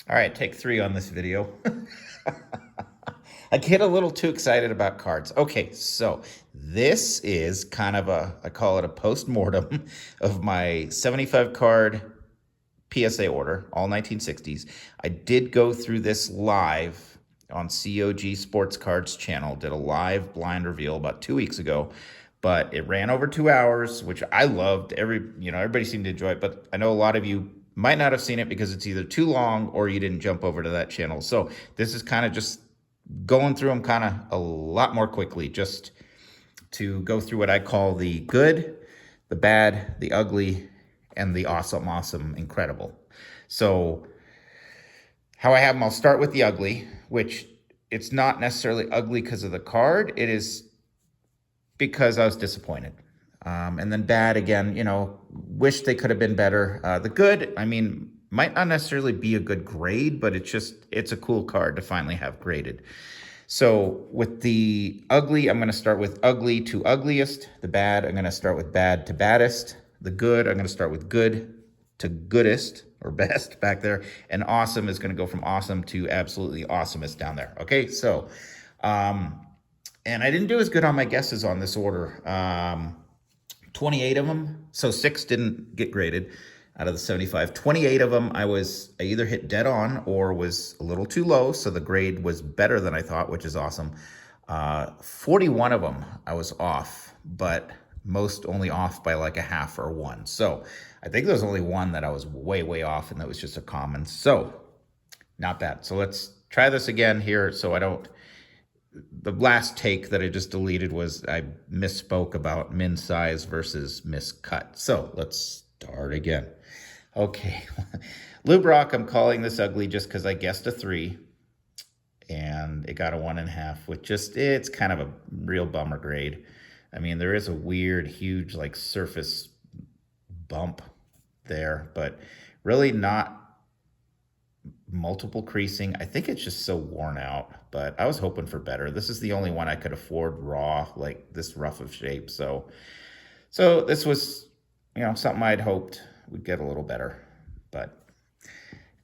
All right, take 3 on this video. I get a little too excited about cards. Okay, so this is kind of I call it a post-mortem of my 75 card PSA order, all 1960s. I did go through this live on COG Sportscard's channel, did a live blind reveal about 2 weeks ago, but it ran over 2 hours, which I loved. Everybody seemed to enjoy it, but I know a lot of you might not have seen it because it's either too long or you didn't jump over to that channel. So this is kind of just going through them kind of a lot more quickly, just to go through what I call the good, the bad, the ugly, and the awesome, incredible. So how I have them, I'll start with the ugly, which it's not necessarily ugly because of the card. It is because I was disappointed. And then bad, again, wish they could have been better. The good, I mean, might not necessarily be a good grade, but it's a cool card to finally have graded. So with the ugly, I'm going to start with ugly to ugliest. The bad, I'm going to start with bad to baddest. The good, I'm going to start with good to goodest or best back there. And awesome is going to go from awesome to absolutely awesomest down there. Okay, so, and I didn't do as good on my guesses on this order. 28 of them, so 6 didn't get graded out of the 75. 28 of them, I either hit dead on or was a little too low, so the grade was better than I thought, which is awesome. 41 of them, I was off, but most only off by like a half or 1. So I think there was only 1 that I was way off, and that was just a common. So not bad. So let's try this again here so I don't... The last take that I just deleted was I misspoke about min size versus miscut. So let's start again. Okay, Lou Brock, I'm calling this ugly just because I guessed a 3 and it got a 1.5, which it's kind of a real bummer grade. I mean, there is a weird, huge like surface bump there, but really not multiple creasing. I think it's just so worn out, but I was hoping for better. This is the only one I could afford raw, like this rough of shape. So this was, something I'd hoped would get a little better,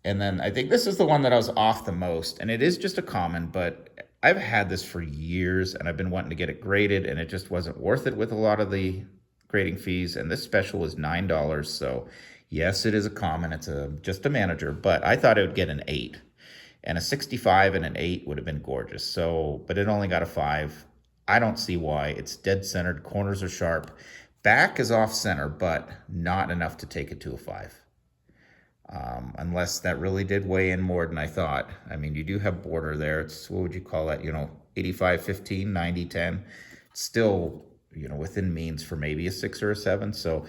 and then I think this is the one that I was off the most, and it is just a common, but I've had this for years and I've been wanting to get it graded, and it just wasn't worth it with a lot of the grading fees. And this special was $9. So yes, it is a common. It's just a manager, but I thought it would get an 8, and a 65 and an 8 would have been gorgeous. So, but it only got a 5. I don't see why. It's dead centered. Corners are sharp. Back is off center, but not enough to take it to a 5. Unless that really did weigh in more than I thought. I mean, you do have border there. It's, what would you call that? 85-15, 90-10. It's still, within means for maybe a 6 or a 7. So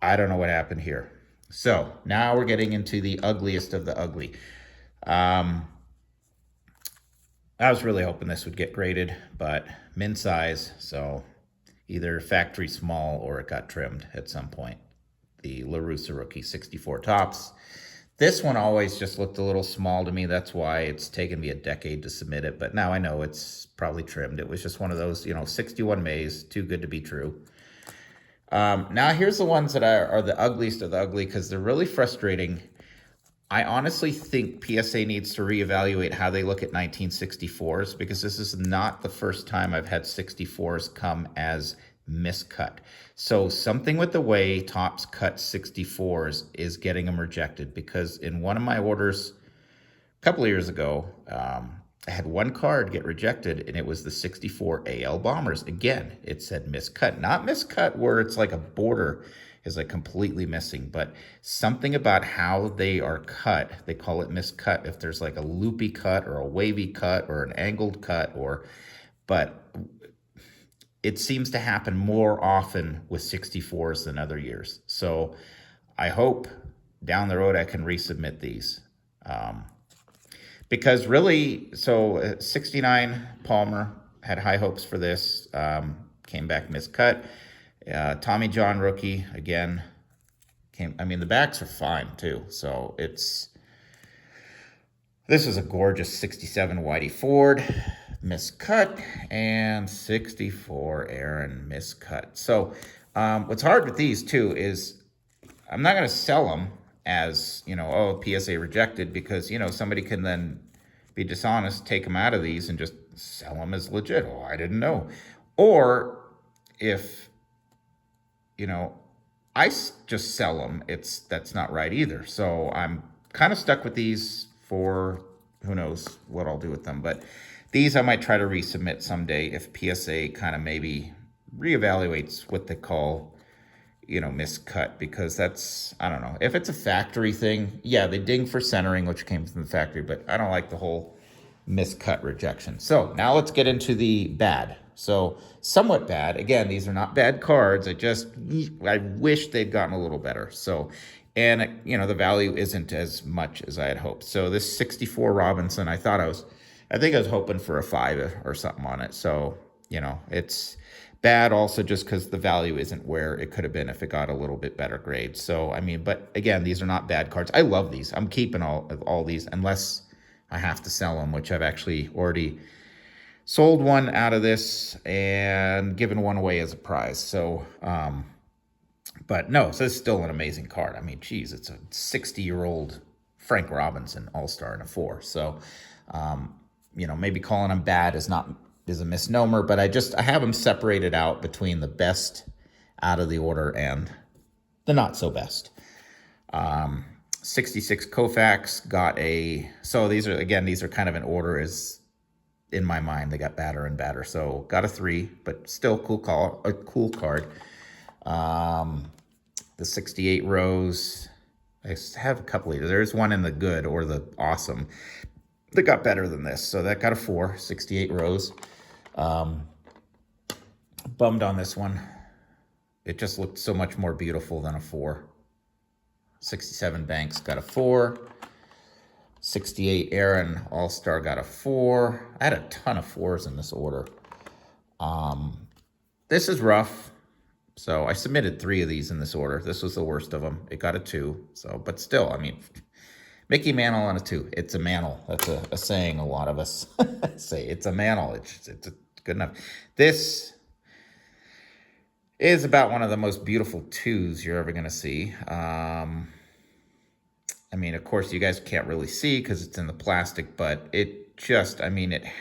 I don't know what happened here. So now we're getting into the ugliest of the ugly. I was really hoping this would get graded, but min size, so either factory small or it got trimmed at some point. The LaRussa rookie 64 tops. This one always just looked a little small to me. That's why it's taken me a decade to submit it, but now I know it's probably trimmed. It was just one of those, 61 Mays, too good to be true. Now here's the ones that are the ugliest of the ugly because they're really frustrating. I honestly think PSA needs to reevaluate how they look at 1964s, because this is not the first time I've had 64s come as miscut. So something with the way Topps cut 64s is getting them rejected, because in one of my orders a couple of years ago, I had one card get rejected, and it was the 64 AL Bombers. Again, it said miscut, not miscut where it's like a border is like completely missing, but something about how they are cut, they call it miscut. If there's like a loopy cut or a wavy cut or an angled cut, but it seems to happen more often with 64s than other years. So I hope down the road I can resubmit these. Because really, so 69 Palmer, had high hopes for this, came back miscut. Tommy John rookie, again, the backs are fine too. So this is a gorgeous 67 Whitey Ford, miscut, and 64 Aaron, miscut. So what's hard with these too is I'm not going to sell them, as, you know, oh, PSA rejected, because, you know, somebody can then be dishonest, take them out of these and just sell them as legit. Oh, I didn't know. Or if, you know, just sell them, that's not right either. So I'm kind of stuck with these for who knows what I'll do with them. But these I might try to resubmit someday if PSA kind of maybe reevaluates what they call, you know, miscut, because that's, I don't know. If it's a factory thing, yeah, they ding for centering, which came from the factory, but I don't like the whole miscut rejection. So now let's get into the bad. So somewhat bad. Again, these are not bad cards. I wish they'd gotten a little better. So, and you know, the value isn't as much as I had hoped. So this 64 Robinson, I think I was hoping for a 5 or something on it. So, you know, it's bad also just because the value isn't where it could have been if it got a little bit better grade. So, I mean, but again, these are not bad cards. I love these. I'm keeping all these unless I have to sell them, which I've actually already sold one out of this and given one away as a prize. So, but no, so it's still an amazing card. I mean, geez, it's a 60-year-old Frank Robinson All-Star in a 4. So, you know, maybe calling them bad is a misnomer, but I have them separated out between the best out of the order and the not so best. 66 Koufax got so these are kind of in order as in my mind, they got badder and badder. So got a 3, but still a cool card. The 68 Rose, I have a couple of, there's one in the good or the awesome that got better than this. So that got a 4, 68 Rose. Bummed on this one. It just looked so much more beautiful than a 4. 67 Banks got a 4. 68 Aaron All-Star got a 4. I had a ton of 4s in this order. This is rough. So I submitted 3 of these in this order. This was the worst of them. It got a 2. So, but still, I mean, Mickey Mantle on a 2. It's a mantle. That's a saying a lot of us say. It's a mantle. It's good enough. This is about one of the most beautiful 2s you're ever going to see. I mean, of course, you guys can't really see because it's in the plastic, but it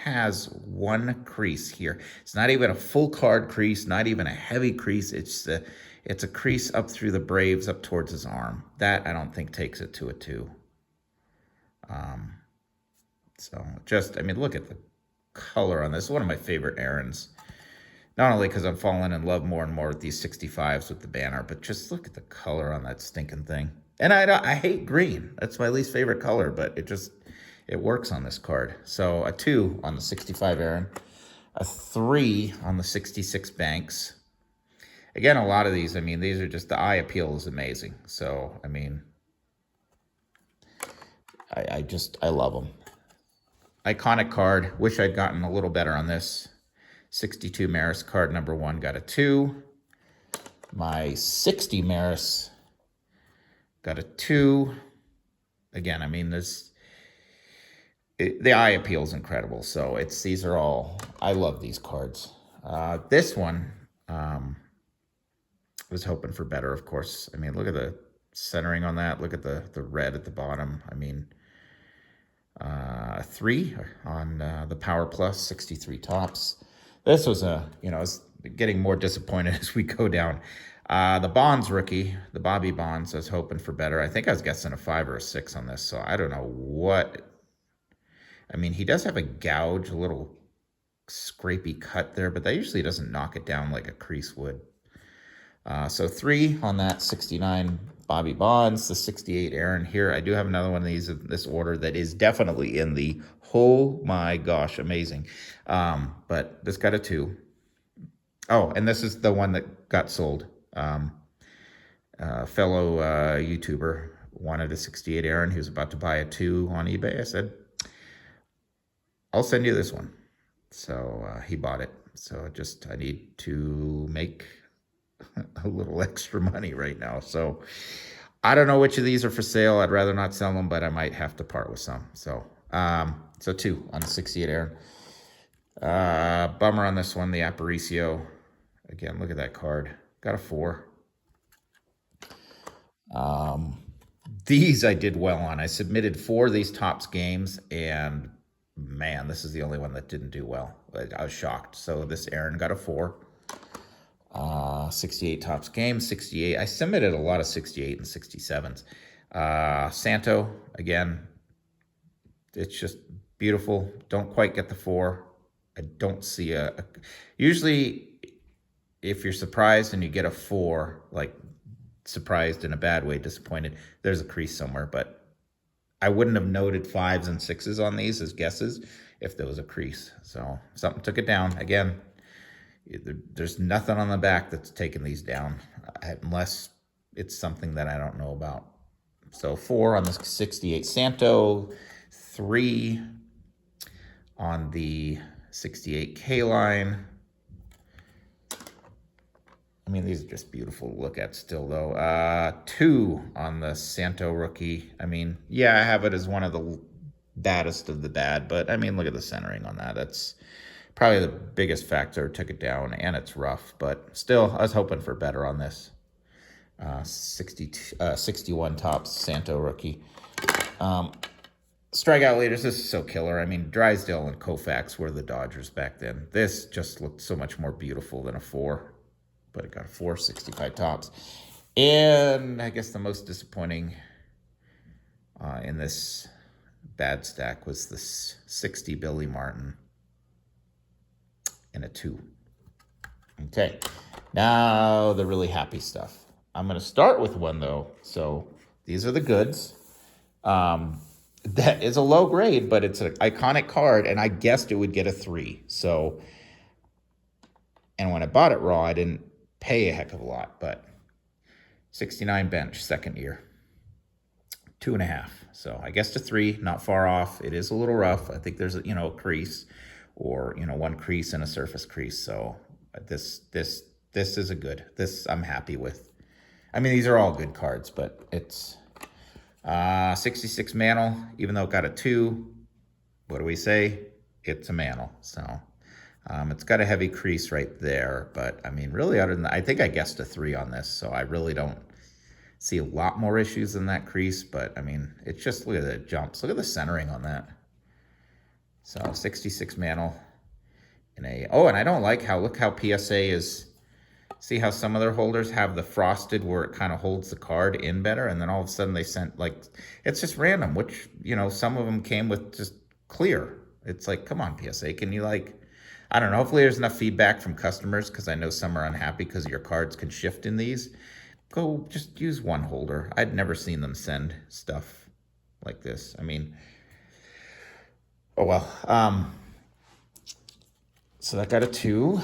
has one crease here. It's not even a full card crease, not even a heavy crease. It's a crease up through the Braves up towards his arm. That, I don't think, takes it to a 2. Look at the color on this. One of my favorite Aarons. Not only because I'm falling in love more and more with these 65s with the banner, but just look at the color on that stinking thing. And I hate green. That's my least favorite color, but it works on this card. So a 2 on the 65 Aaron, a 3 on the 66 Banks. Again, a lot of these, these are just, the eye appeal is amazing. So, I love them. Iconic card. Wish I'd gotten a little better on this. 62 Maris card number 1 got a 2. My 60 Maris got a 2. Again, the eye appeal is incredible. So these are all, I love these cards. This one, was hoping for better, of course. Look at the centering on that. Look at the red at the bottom. 3 on the Power Plus 63 Tops. This was I was getting more disappointed as we go down. The Bonds rookie, the Bobby Bonds, I was hoping for better. I think I was guessing a 5 or a 6 on this, so I don't know what. He does have a gouge, a little scrapey cut there, but that usually doesn't knock it down like a crease would. So 3 on that 69 Bobby Bonds, the 68 Aaron here. I do have another one of these in this order that is definitely in the, oh my gosh, amazing. But this got a 2. Oh, and this is the one that got sold. Fellow YouTuber wanted a 68 Aaron. He was about to buy a 2 on eBay. I said, I'll send you this one. So he bought it. So I need to make a little extra money right now. So I don't know which of these are for sale. I'd rather not sell them, but I might have to part with some. So 2 on the 68 Aaron. Bummer on this one, the Aparicio. Again, look at that card. Got a 4. These I did well on. I submitted 4 of these Topps games, and man, this is the only one that didn't do well. I was shocked. So this Aaron got a 4. 68 Topps games, 68. I submitted a lot of 68 and 67s. Santo, again, it's just beautiful. Don't quite get the 4. I don't see usually if you're surprised and you get a 4, like surprised in a bad way, disappointed, there's a crease somewhere, but I wouldn't have noted 5s and 6s on these as guesses if there was a crease. So something took it down. Again, there's nothing on the back that's taking these down unless it's something that I don't know about. So 4 on the 68 Santo, 3 on the 68 K-Line. I mean, these are just beautiful to look at still, though. 2 on the Santo rookie. I mean, yeah, I have it as one of the baddest of the bad, but I mean, look at the centering on that. That's probably the biggest factor. Took it down, and it's rough, but still, I was hoping for better on this. 61 Topps Santo rookie. Strikeout leaders, this is so killer. I mean, Drysdale and Koufax were the Dodgers back then. This just looked so much more beautiful than a 4. But it got a 4, 65 Topps. And I guess the most disappointing in this bad stack was this 60 Billy Martin and a 2. Okay, now the really happy stuff. I'm going to start with one, though. So these are the goods. That is a low grade, but it's an iconic card, and I guessed it would get a 3. So, and when I bought it raw, I didn't pay a heck of a lot, but 69 bench, second year, 2.5. So I guess to 3, not far off. It is a little rough. I think there's a crease, or one crease and a surface crease. So this is a good. This I'm happy with. I mean, these are all good cards, but it's 66 Mantle. Even though it got a 2, what do we say? It's a Mantle. So. It's got a heavy crease right there, but I mean, really, other than that, I think I guessed a 3 on this, so I really don't see a lot more issues than that crease, but I mean, it's just, look at the jumps. Look at the centering on that. So 66 Mantle in a, and I don't like look how PSA is, see how some of their holders have the frosted where it kind of holds the card in better, and then all of a sudden they sent, like, it's just random, which, some of them came with just clear. It's like, come on, PSA, can you, like, I don't know. Hopefully there's enough feedback from customers, because I know some are unhappy because your cards can shift in these. Go just use one holder. I'd never seen them send stuff like this. I mean, oh well. So that got a 2.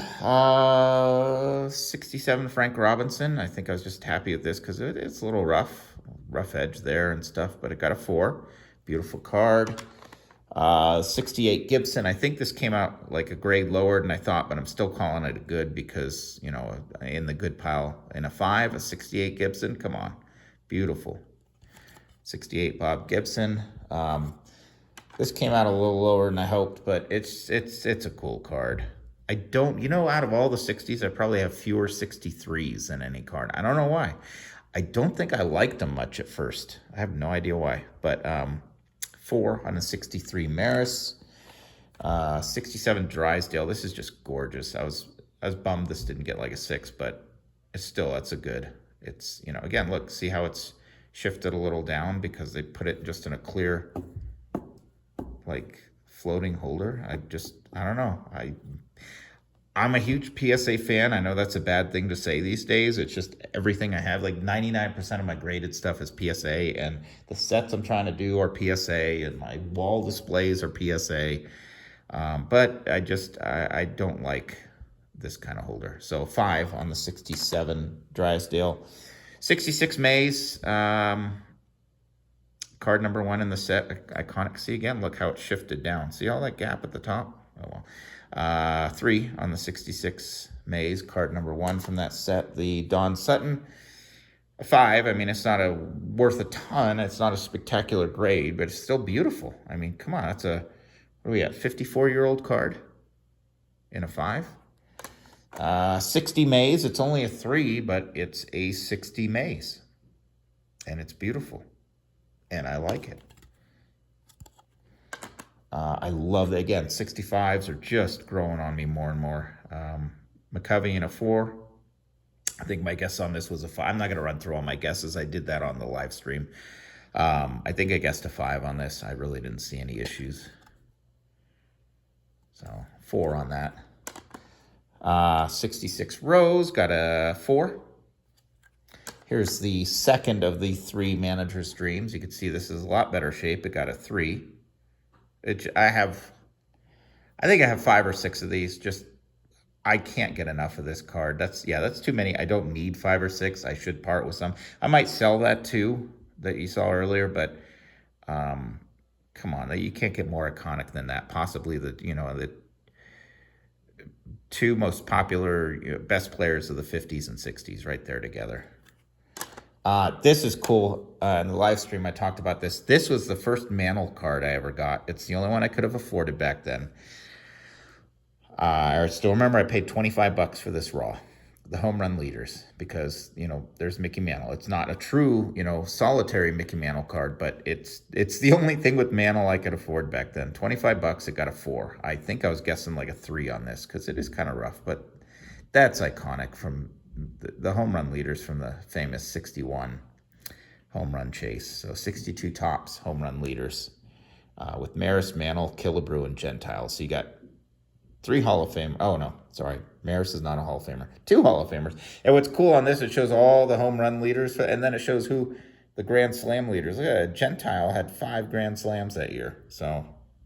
67 Frank Robinson. I think I was just happy with this because it's a little rough edge there and stuff, but it got a 4. Beautiful card. 68 Gibson. I think this came out like a grade lower than I thought, but I'm still calling it a good because, in the good pile. In a 5, a 68 Gibson. Come on. Beautiful. 68 Bob Gibson. This came out a little lower than I hoped, but it's a cool card. I don't, out of all the 60s, I probably have fewer 63s than any card. I don't know why. I don't think I liked them much at first. I have no idea why, but 4 on a 63 Maris, 67 Drysdale. This is just gorgeous. I was bummed this didn't get like a 6, but that's a good. It's, again, look, see how it's shifted a little down because they put it just in a clear, like, floating holder. I don't know. I'm a huge PSA fan. I know that's a bad thing to say these days. It's just everything I have. Like 99% of my graded stuff is PSA, and the sets I'm trying to do are PSA, and my wall displays are PSA. But I don't like this kind of holder. So 5 on the 67 Drysdale. 66 Mays. Card number 1 in the set. Iconic. See again, look how it shifted down. See all that gap at the top? Oh, well. 3 on the 66 Mays, card number 1 from that set. The Don Sutton, a 5. I mean, it's not worth a ton. It's not a spectacular grade, but it's still beautiful. I mean, come on, that's what are we at? 54-year-old card in a 5. 60 Mays. It's only a 3, but it's a 60 Mays, and it's beautiful. and I like it. I love that. Again, 65s are just growing on me more and more. McCovey in a 4. I think my guess on this was a 5. I'm not going to run through all my guesses. I did that on the live stream. I think I guessed a 5 on this. I really didn't see any issues. So 4 on that. 66 rows, got a 4. Here's the second of the 3 manager streams. You can see this is a lot better shape. It got a 3. I think I have 5 or 6 of these. Just, I can't get enough of this card. That's too many. I don't need 5 or 6. I should part with some. I might sell that too, that you saw earlier, but come on, you can't get more iconic than that. Possibly the 2 most popular, best players of the 50s and 60s right there together. This is cool. In the live stream, I talked about this. This was the first Mantle card I ever got. It's the only one I could have afforded back then. I still remember I paid $25 for this raw, the home run leaders, because, there's Mickey Mantle. It's not a true, solitary Mickey Mantle card, but it's the only thing with Mantle I could afford back then. $25, it got a 4. I think I was guessing like a 3 on this because it is kind of rough, but that's iconic from the home run leaders from the famous 61 home run chase. So 62 tops home run leaders with Maris, Mantle, Killebrew, and Gentile. So you got 3 Hall of Fame. Oh, no, sorry. Maris is not a Hall of Famer. 2 Hall of Famers. And what's cool on this, it shows all the home run leaders, and then it shows who the Grand Slam leaders. Look at Gentile had 5 Grand Slams that year. So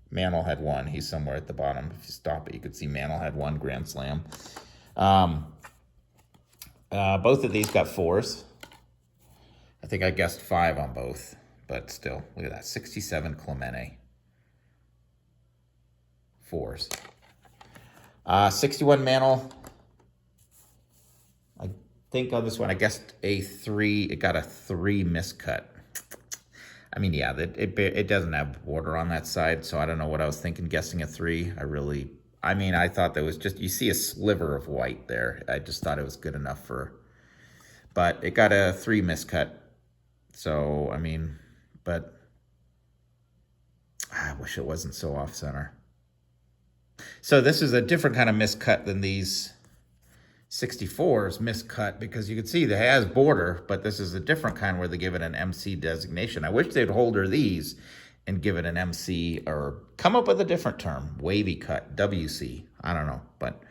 Mantle had 1. He's somewhere at the bottom. If you stop it, you could see Mantle had 1 Grand Slam. Both of these got 4s. I think I guessed 5 on both, but still, look at that. 67 Clemente. 4s. 61 Mantle. I think on this one, I guessed a 3. It got a 3 miscut. I mean, yeah, it doesn't have border on that side, so I don't know what I was thinking guessing a 3. I thought there was just, you see a sliver of white there. I just thought it was good enough but it got a 3 miscut. So, but I wish it wasn't so off center. So this is a different kind of miscut than these 64s miscut, because you can see that it has border, but this is a different kind where they give it an MC designation. I wish they'd hold her these and give it an MC or come up with a different term, wavy cut, WC. I don't know, but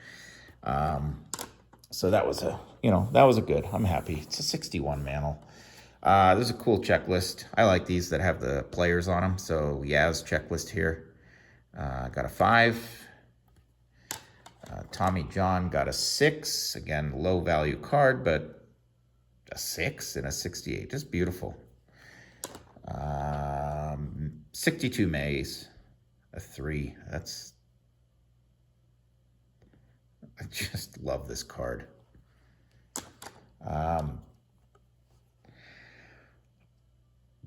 so that was a good. I'm happy. It's a 61 Mantle. There's a cool checklist. I like these that have the players on them. So Yaz checklist here. Got a 5. Tommy John got a 6. Again, low value card, but a 6 and a 68. Just beautiful. 62 Mays, a 3. I just love this card.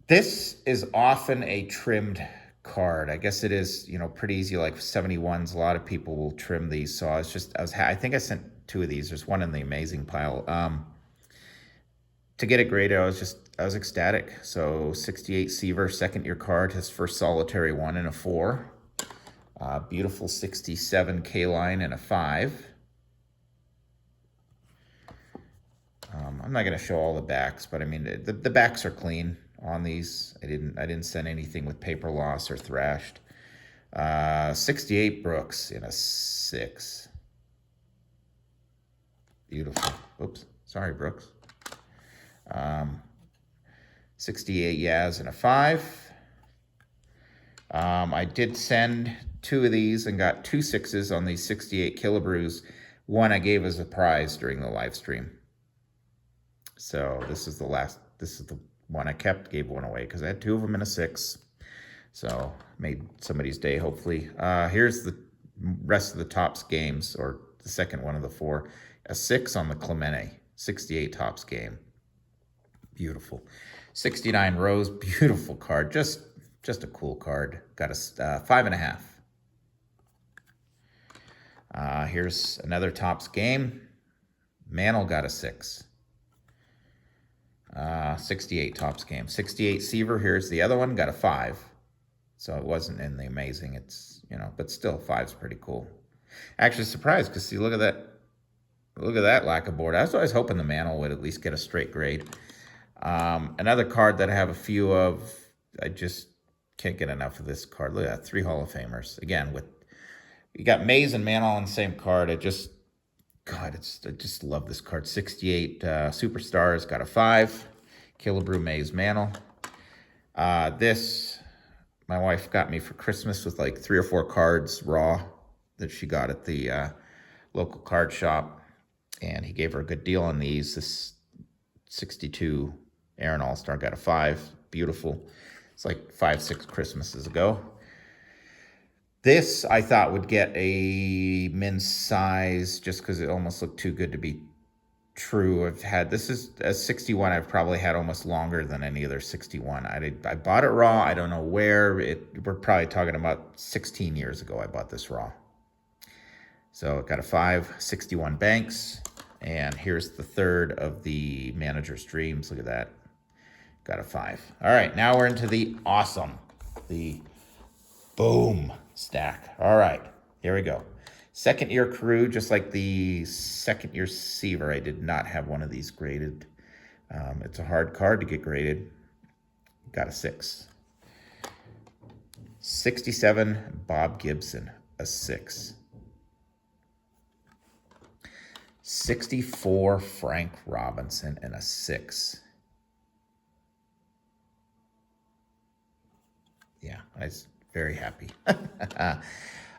This is often a trimmed card. I guess it is, pretty easy. Like 71s, a lot of people will trim these. So I think I sent 2 of these. There's one in the amazing pile. To get it graded, I was ecstatic. So 68 Seaver, second year card, his first solitary one in a 4. Beautiful 67 K-Line in a 5. I'm not going to show all the backs, but the backs are clean on these. I didn't send anything with paper loss or thrashed. 68 Brooks in a 6. Beautiful. Oops, sorry, Brooks. 68 Yaz in a 5. I did send 2 of these and got 2 6s on these 68 Killebrews. One I gave as a prize during the live stream. So this is the one I kept, gave one away because I had 2 of them in a 6. So made somebody's day, hopefully. Here's the rest of the Topps games, or the second one of the 4. A 6 on the Clemente, 68 Topps game. Beautiful. 69 Rose, beautiful card. Just a cool card. Got a 5.5. Here's another Topps game. Mantle got a 6. 68 Topps game. 68 Seaver. Here's the other one. Got a 5. So it wasn't in the amazing. It's, you know, but still 5's pretty cool. Actually surprised because see, look at that. Look at that lack of board. I was always hoping the Mantle would at least get a straight grade. Another card that I have a few of. I just can't get enough of this card. Look at that. 3 Hall of Famers. Again, with you got Mays and Mantle on the same card. It just, God, I just love this card. 68 Superstars. Got a 5. Killebrew, Mays, Mantle. This, my wife got me for Christmas with like 3 or 4 cards raw that she got at the local card shop. And he gave her a good deal on these. This 62 Aaron All-Star got a 5. Beautiful. It's like 5, 6 Christmases ago. This I thought would get a men's size just because it almost looked too good to be true. I've had, this is a 61 I've probably had almost longer than any other 61. I bought it raw. I don't know where. We're probably talking about 16 years ago I bought this raw. So it got a 5, 61 Banks. And here's the third of the Manager's Dreams. Look at that. Got a 5. All right, now we're into the awesome, the boom stack. All right, here we go. Second year Crew, just like the second year Seaver. I did not have one of these graded. It's a hard card to get graded. Got a 6. 67 Bob Gibson, a 6. 64 Frank Robinson and a 6. Yeah, I was very happy.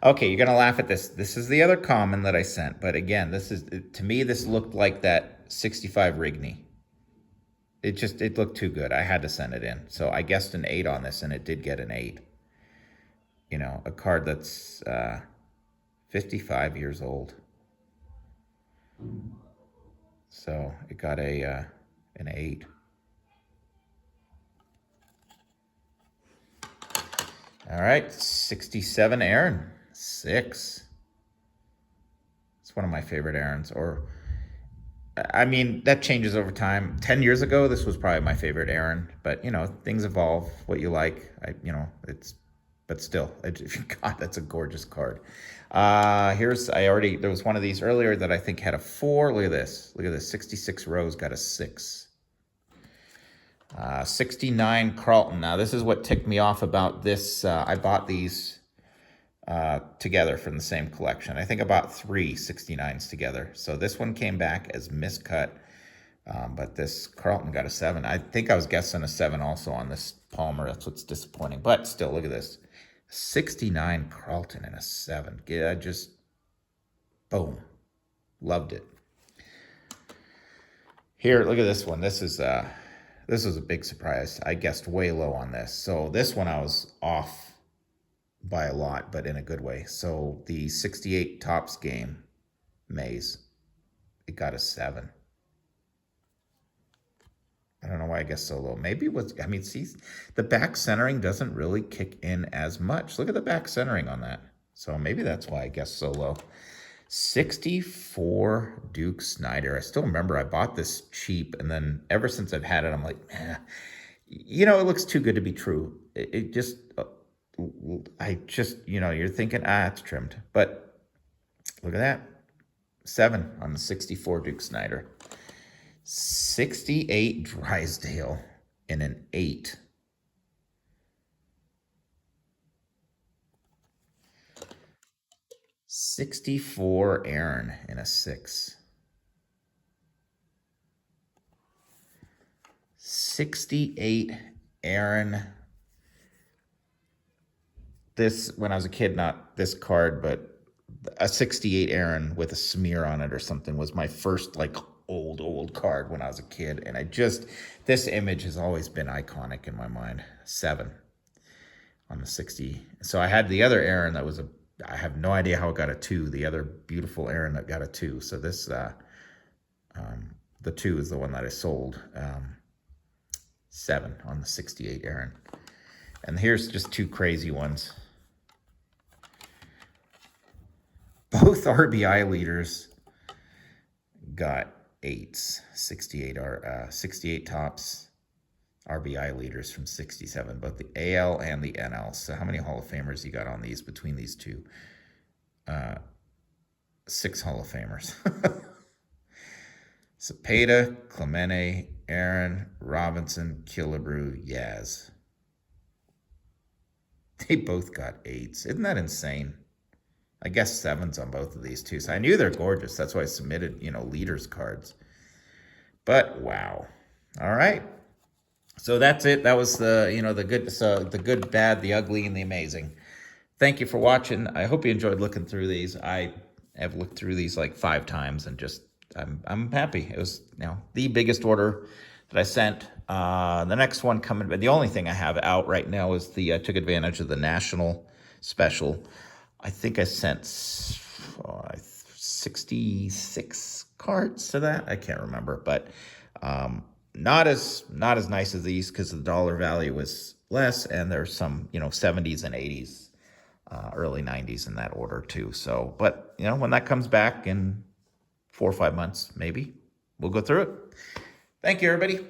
Okay, you're going to laugh at this. This is the other common that I sent. But again, this is, to me, this looked like that 65 Rigney. It looked too good. I had to send it in. So I guessed an 8 on this, and it did get an 8. You know, a card that's 55 years old. So it got an 8. All right, 67 Aaron, 6. It's one of my favorite Aarons. Or, I mean, that changes over time. 10 years ago, this was probably my favorite Aaron. But, you know, things evolve, what you like. But still, God, that's a gorgeous card. There was one of these earlier that I think had a 4. Look at this. 66 Rose got a 6. 69 Carlton. Now, this is what ticked me off about this. I bought these together from the same collection. I think I bought 3 69s together. So this one came back as miscut, but this Carlton got a 7. I think I was guessing a 7 also on this Palmer. That's what's disappointing. But still, look at this. 69 Carlton and a 7. Yeah, just boom. Loved it. Here, look at this one. This was a big surprise. I guessed way low on this. So this one I was off by a lot, but in a good way. So the 68 Topps game, Mays, it got a 7. I don't know why I guess so low. Maybe it was, I mean, see, the back centering doesn't really kick in as much. Look at the back centering on that. So maybe that's why I guess so low. 64 Duke Snider. I still remember I bought this cheap, and then ever since I've had it, I'm like, man, you know, it looks too good to be true. It just, you know, you're thinking, it's trimmed. But look at that. 7 on the 64 Duke Snider. 68 Drysdale in an 8. '64 Aaron in a 6. 68 Aaron. This, when I was a kid, not this card, but a 68 Aaron with a smear on it or something was my first, like, old card when I was a kid. And this image has always been iconic in my mind. 7 on the 60. So I had the other Aaron that was I have no idea how it got a 2. The other beautiful Aaron that got a 2. So this, the 2 is the one that I sold. 7 on the 68 Aaron. And here's just 2 crazy ones. Both RBI leaders got 8s, 68 tops, RBI leaders from 67, both the AL and the NL. So how many Hall of Famers you got on these between these two? 6 Hall of Famers. Cepeda, Clemente, Aaron, Robinson, Killebrew, Yaz. They both got 8s. Isn't that insane? I guess 7s on both of these too. So I knew they're gorgeous. That's why I submitted, leaders cards. But wow. All right. So that's it. That was the, the good, bad, the ugly, and the amazing. Thank you for watching. I hope you enjoyed looking through these. I have looked through these like 5 times and just I'm happy. It was the biggest order that I sent. The next one coming, but the only thing I have out right now is the I took advantage of the national special. I think I sent 66 cards to that. I can't remember, but not as nice as these because the dollar value was less, and there's some 70s and 80s, early 90s in that order too. So, but when that comes back in 4 or 5 months, maybe we'll go through it. Thank you, everybody.